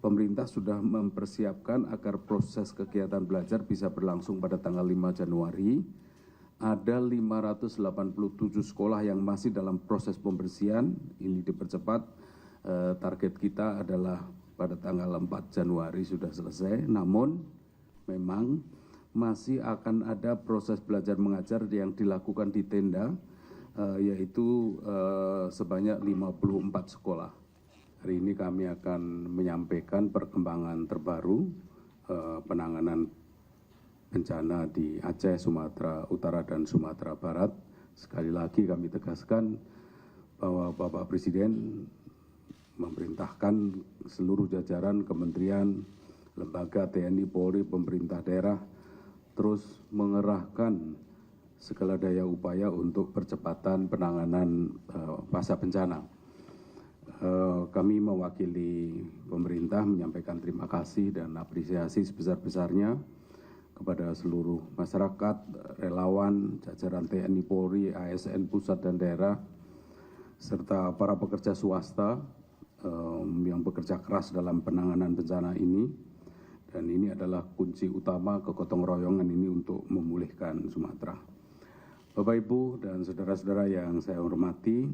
pemerintah sudah mempersiapkan agar proses kegiatan belajar bisa berlangsung pada tanggal 5 Januari. Ada 587 sekolah yang masih dalam proses pembersihan, ini dipercepat. Target kita adalah pada tanggal 4 Januari sudah selesai, namun memang masih akan ada proses belajar mengajar yang dilakukan di tenda, yaitu sebanyak 54 sekolah. Hari ini kami akan menyampaikan perkembangan terbaru penanganan bencana di Aceh, Sumatera Utara, dan Sumatera Barat. Sekali lagi kami tegaskan bahwa Bapak Presiden memerintahkan seluruh jajaran kementerian, lembaga, TNI, Polri, pemerintah daerah terus mengerahkan segala daya upaya untuk percepatan penanganan pasca bencana. Kami mewakili pemerintah menyampaikan terima kasih dan apresiasi sebesar-besarnya kepada seluruh masyarakat, relawan, jajaran TNI, Polri, ASN pusat dan daerah, serta para pekerja swasta yang bekerja keras dalam penanganan bencana ini. Dan ini adalah kunci utama kegotong royongan ini untuk memulihkan Sumatera. Bapak, Ibu, dan saudara-saudara yang saya hormati,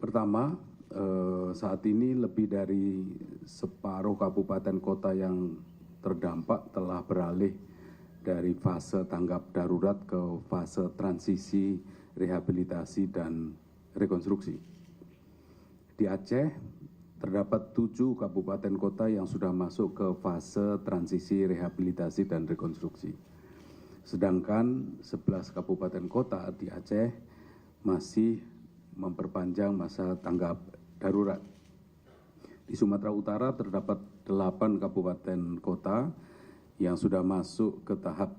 pertama, saat ini lebih dari separuh kabupaten kota yang terdampak telah beralih dari fase tanggap darurat ke fase transisi, rehabilitasi, dan rekonstruksi. Di Aceh, terdapat 7 kabupaten kota yang sudah masuk ke fase transisi, rehabilitasi, dan rekonstruksi. Sedangkan 11 kabupaten kota di Aceh masih memperpanjang masa tanggap darurat. Di Sumatera Utara terdapat 8 kabupaten kota yang sudah masuk ke tahap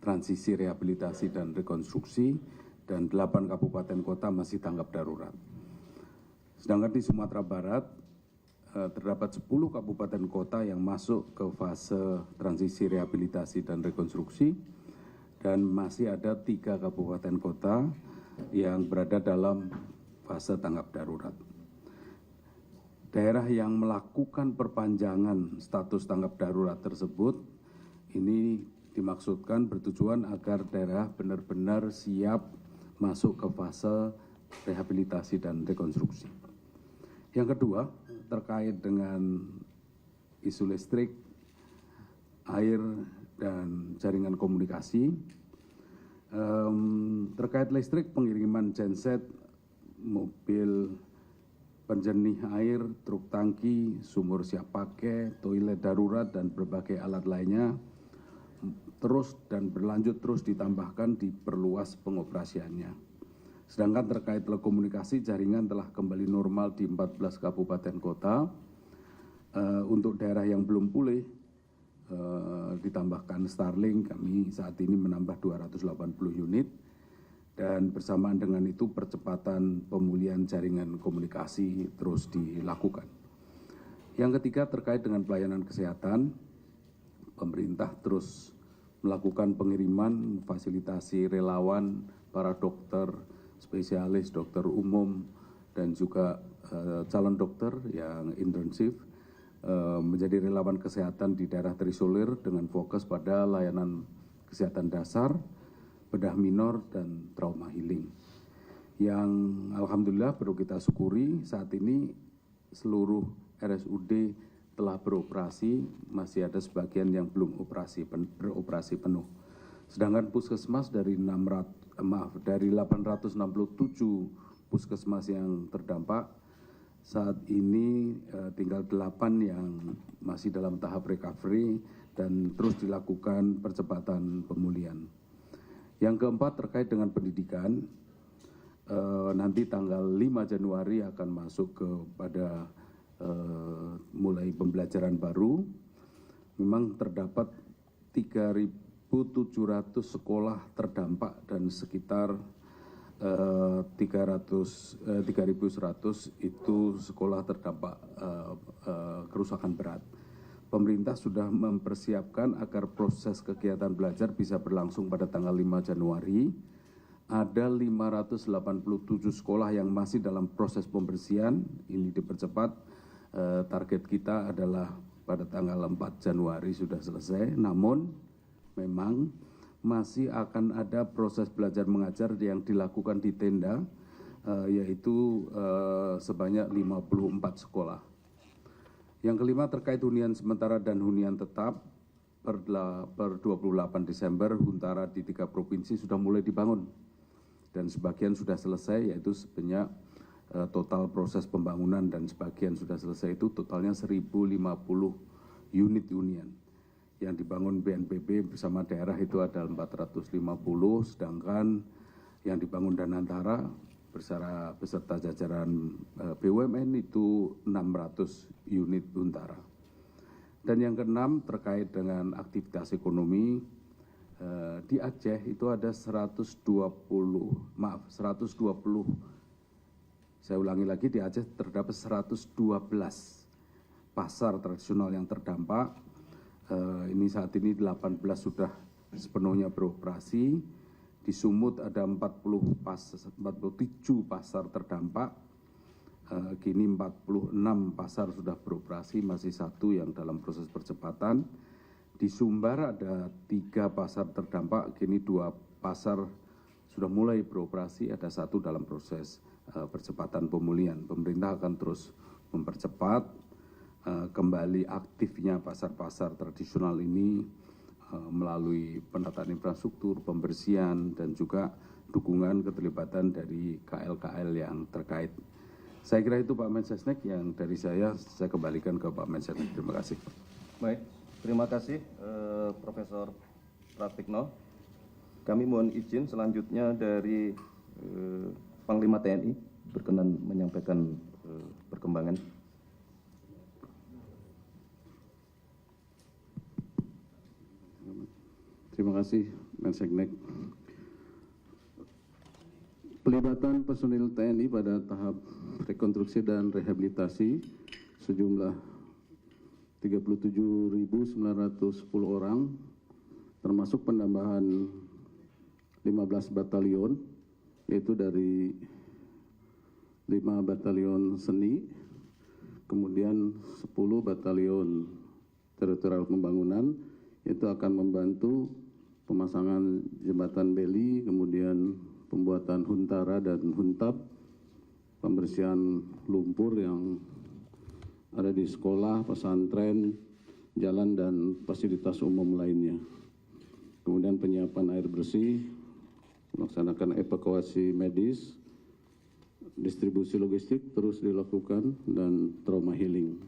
transisi, rehabilitasi, dan rekonstruksi, dan 8 kabupaten kota masih tanggap darurat. Sedangkan di Sumatera Barat terdapat 10 kabupaten kota yang masuk ke fase transisi, rehabilitasi, dan rekonstruksi, dan masih ada 3 kabupaten kota yang berada dalam fase tanggap darurat. Daerah yang melakukan perpanjangan status tanggap darurat tersebut, ini dimaksudkan bertujuan agar daerah benar-benar siap masuk ke fase rehabilitasi dan rekonstruksi. Yang kedua, terkait dengan isu listrik, air, dan jaringan komunikasi. Terkait listrik, pengiriman genset, mobil penjernih air, truk tangki, sumur siap pakai, toilet darurat, dan berbagai alat lainnya terus dan berlanjut terus ditambahkan, diperluas pengoperasiannya. Sedangkan terkait telekomunikasi, jaringan telah kembali normal di 14 kabupaten kota. Untuk daerah yang belum pulih, ditambahkan Starlink, kami saat ini menambah 280 unit, dan bersamaan dengan itu percepatan pemulihan jaringan komunikasi terus dilakukan. Yang ketiga, terkait dengan pelayanan kesehatan, pemerintah terus melakukan pengiriman, fasilitasi relawan, para dokter, spesialis, dokter umum, dan juga calon dokter yang intensif, menjadi relawan kesehatan di daerah terisolir dengan fokus pada layanan kesehatan dasar, bedah minor, dan trauma healing. Yang alhamdulillah perlu kita syukuri, saat ini seluruh RSUD telah beroperasi, masih ada sebagian yang belum beroperasi penuh. Sedangkan puskesmas dari 867 puskesmas yang terdampak, saat ini tinggal 8 yang masih dalam tahap recovery dan terus dilakukan percepatan pemulihan. Yang keempat, terkait dengan pendidikan, nanti tanggal 5 Januari akan masuk kepada mulai pembelajaran baru. Memang terdapat 3.700 sekolah terdampak dan sekitar 3.100 itu sekolah terdampak kerusakan berat. Pemerintah sudah mempersiapkan agar proses kegiatan belajar bisa berlangsung pada tanggal 5 Januari. ada 587 sekolah yang masih dalam proses pembersihan. Ini dipercepat. Target kita adalah pada tanggal 4 Januari sudah selesai. Namun memang masih akan ada proses belajar mengajar yang dilakukan di tenda, yaitu sebanyak 54 sekolah. Yang kelima terkait hunian sementara dan hunian tetap, per 28 Desember huntara di 3 provinsi sudah mulai dibangun dan sebagian sudah selesai, yaitu sebanyak total proses pembangunan dan sebagian sudah selesai itu totalnya 1.050 unit hunian. Yang dibangun BNPB bersama daerah itu ada 450, sedangkan yang dibangun Danantara beserta jajaran BUMN itu 600 unit huntara. Dan yang keenam terkait dengan aktivitas ekonomi, di Aceh itu ada 120, saya ulangi lagi, di Aceh terdapat 112 pasar tradisional yang terdampak. Ini saat ini 18 sudah sepenuhnya beroperasi. Di Sumut ada 47 pasar terdampak. Kini 46 pasar sudah beroperasi, masih 1 yang dalam proses percepatan. Di Sumbar ada 3 pasar terdampak, kini 2 pasar sudah mulai beroperasi, ada 1 dalam proses percepatan pemulihan. Pemerintah akan terus mempercepat kembali aktifnya pasar-pasar tradisional ini melalui penataan infrastruktur, pembersihan, dan juga dukungan keterlibatan dari KL-KL yang terkait. Saya kira itu Pak Mensesnek, yang dari saya kembalikan ke Pak Mensesnek. Terima kasih. Baik, terima kasih Profesor Pratikno. Kami mohon izin selanjutnya dari Panglima TNI berkenan menyampaikan perkembangan. Terima kasih, Mensesnek. Pelibatan personil TNI pada tahap rekonstruksi dan rehabilitasi sejumlah 37.910 orang, termasuk penambahan 15 batalion, yaitu dari 5 batalion seni, kemudian 10 batalion teritorial pembangunan, yaitu akan membantu pemasangan jembatan beli, kemudian pembuatan huntara dan huntap, pembersihan lumpur yang ada di sekolah, pesantren, jalan, dan fasilitas umum lainnya. Kemudian penyiapan air bersih, melaksanakan evakuasi medis, distribusi logistik terus dilakukan, dan trauma healing.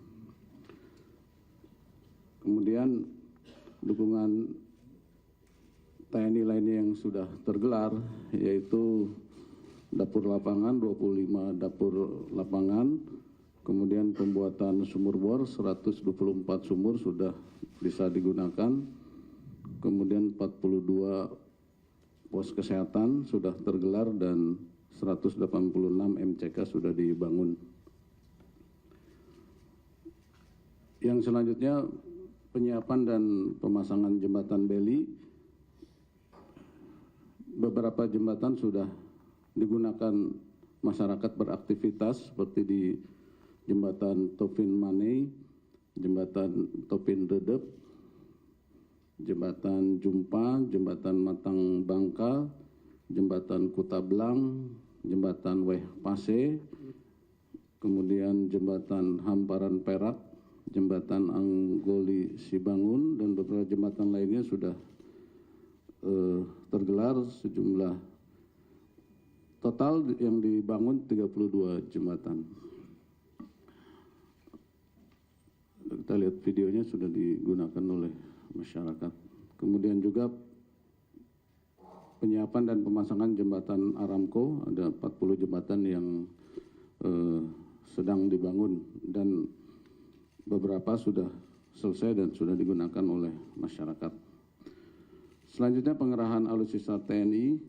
Kemudian dukungan TNI lainnya yang sudah tergelar, yaitu dapur lapangan, 25 dapur lapangan, kemudian pembuatan sumur bor, 124 sumur sudah bisa digunakan, kemudian 42 pos kesehatan sudah tergelar, dan 186 MCK sudah dibangun. Yang selanjutnya, penyiapan dan pemasangan jembatan beli. Beberapa jembatan sudah digunakan masyarakat beraktivitas, seperti di jembatan Topin Manei, jembatan Topin Redep, jembatan Jumpa, jembatan Matang Bangka, jembatan Kutablang, jembatan Weh Pase, kemudian jembatan Hamparan Perak, jembatan Anggoli Sibangun, dan beberapa jembatan lainnya sudah tergelar. Sejumlah total yang dibangun 32 jembatan. Kita lihat videonya sudah digunakan oleh masyarakat. Kemudian juga penyiapan dan pemasangan jembatan Aramco, ada 40 jembatan yang sedang dibangun, dan beberapa sudah selesai dan sudah digunakan oleh masyarakat. Selanjutnya, pengerahan alutsista TNI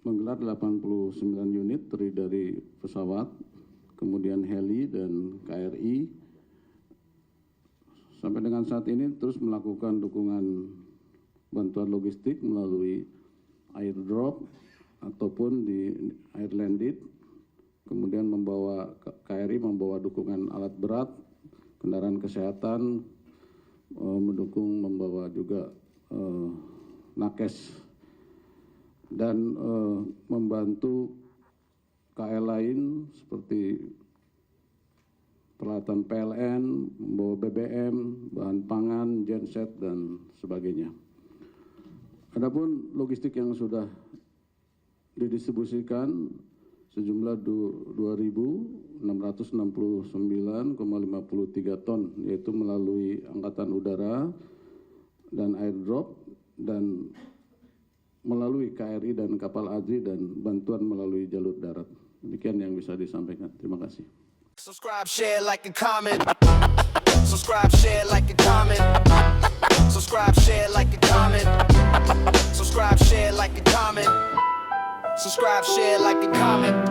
menggelar 89 unit terdiri dari pesawat, kemudian heli dan KRI. Sampai dengan saat ini terus melakukan dukungan bantuan logistik melalui airdrop ataupun di air landed, kemudian membawa KRI membawa dukungan alat berat, kendaraan kesehatan, mendukung membawa juga nakes dan membantu KL lain seperti peralatan PLN, membawa BBM, bahan pangan, genset dan sebagainya. Adapun logistik yang sudah didistribusikan sejumlah 2.669,53 ton, yaitu melalui Angkatan Udara dan airdrop dan melalui KRI dan kapal ADRI dan bantuan melalui jalur darat. Demikian yang bisa disampaikan. Terima kasih. Subscribe, share, like, and comment. Subscribe, share, like, and comment. Subscribe, share, like, and comment. Subscribe, share, like, and comment. Subscribe, share, like, and comment.